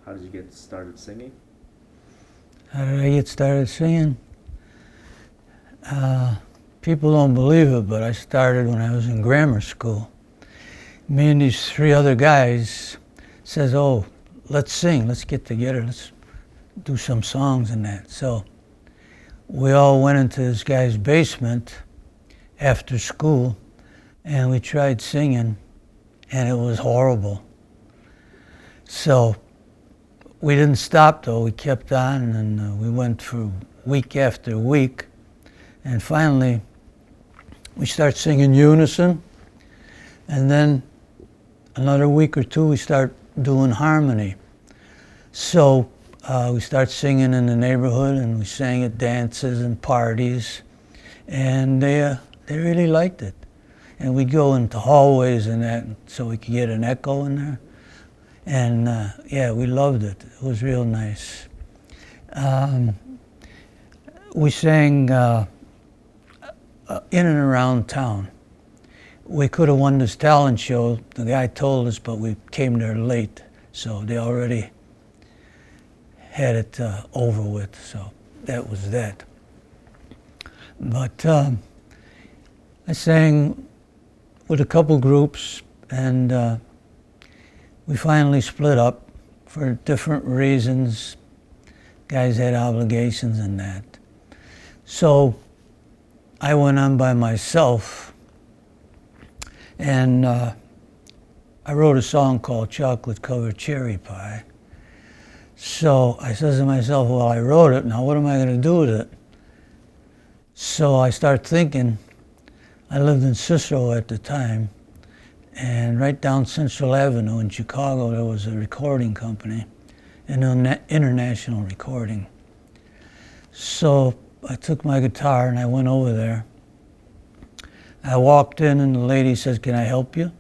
how did you get started singing? How did I get started singing? People don't believe it, but I started when I was in grammar school. Me and these three other guys says, oh, let's sing, let's get together, let's do some songs and that. So we all went into this guy's basement after school and we tried singing and it was horrible. So we didn't stop though, we kept on and we went through week after week and finally we start singing unison and then another week or two we start doing harmony. So we start singing in the neighborhood and we sang at dances and parties and they really liked it. And we'd go into hallways and that so we could get an echo in there. And yeah, we loved it. It was real nice. We sang in and around town. We could have won this talent show, the guy told us, but we came there late. So they already had it over with, so that was that. But I sang with a couple groups and we finally split up for different reasons. Guys had obligations and that. So I went on by myself and I wrote a song called Chocolate Covered Cherry Pie. So I says to myself, well, I wrote it, now what am I going to do with it? So I start thinking, I lived in Cicero at the time, and right down Central Avenue in Chicago there was a recording company, an international recording. So I took my guitar and I went over there. I walked in and the lady says, can I help you?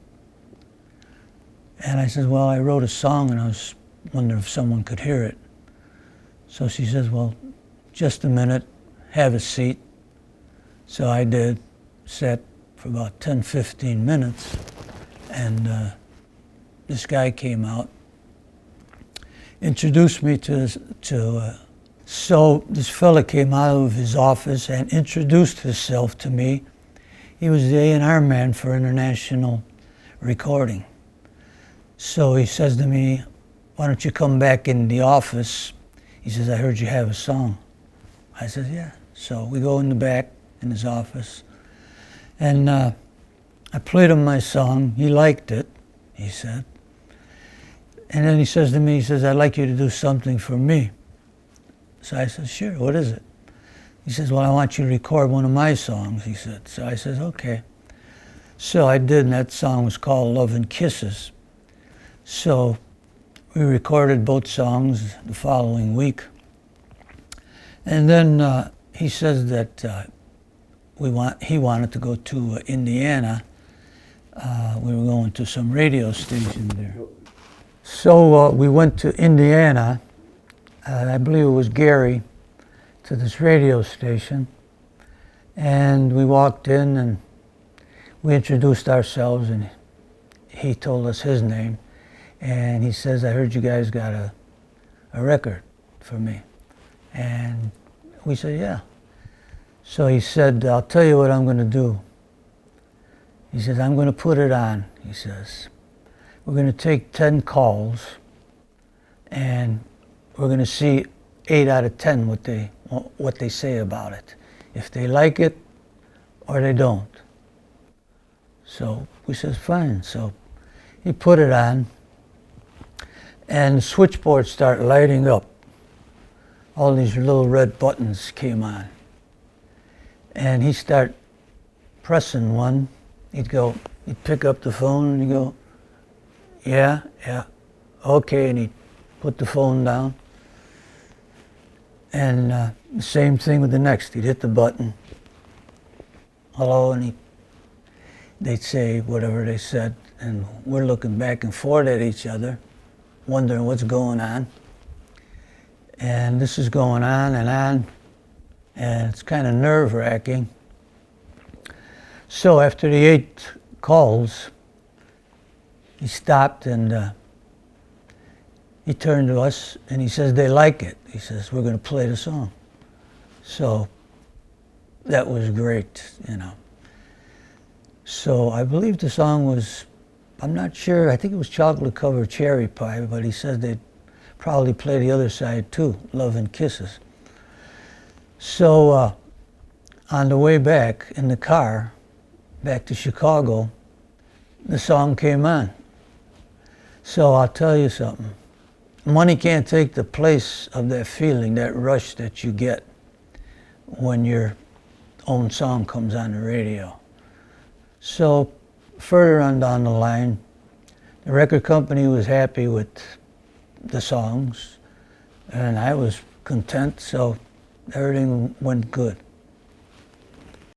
And I said, well, I wrote a song and I was wondering if someone could hear it. So she says, well, just a minute, have a seat. So I did, sat for about 10, 15 minutes, and this guy came out, introduced me so this fella came out of his office and introduced himself to me. He was the A&R man for international recording. So he says to me, why don't you come back in the office? He says, I heard you have a song. I said, yeah. So we go in the back in his office. And I played him my song. He liked it, he said. And then he says to me, he says, I'd like you to do something for me. So I said, sure, what is it? He says, well, I want you to record one of my songs, he said. So I said, okay. So I did, and that song was called Love and Kisses. So we recorded both songs the following week. And then he says that he wanted to go to Indiana. We were going to some radio station there. So we went to Indiana. I believe it was Gary, to this radio station. And we walked in and we introduced ourselves and he told us his name. And he says, I heard you guys got a record for me. And we said, yeah. So he said, I'll tell you what I'm going to do. He says, I'm going to put it on, he says. We're going to take 10 calls and we're going to see 8 out of 10 what they say about it. If they like it or they don't. So we says, fine. So he put it on. And the switchboard started lighting up. All these little red buttons came on. And he started pressing one. He'd pick up the phone and he'd go, yeah, okay, and he'd put the phone down. And the same thing with the next. He'd hit the button, hello, and they'd say whatever they said, and we're looking back and forth at each other, wondering what's going on. And this is going on, and it's kind of nerve-wracking. So after the 8 calls, he stopped and he turned to us and he says, they like it. He says, we're going to play the song. So that was great, you know. So I believe the song was, I'm not sure, I think it was Chocolate Covered Cherry Pie, but he said they'd probably play the other side too, Love and Kisses. So on the way back in the car, back to Chicago, the song came on. So I'll tell you something. Money can't take the place of that feeling, that rush that you get when your own song comes on the radio. So further on down the line, the record company was happy with the songs, and I was content, so everything went good.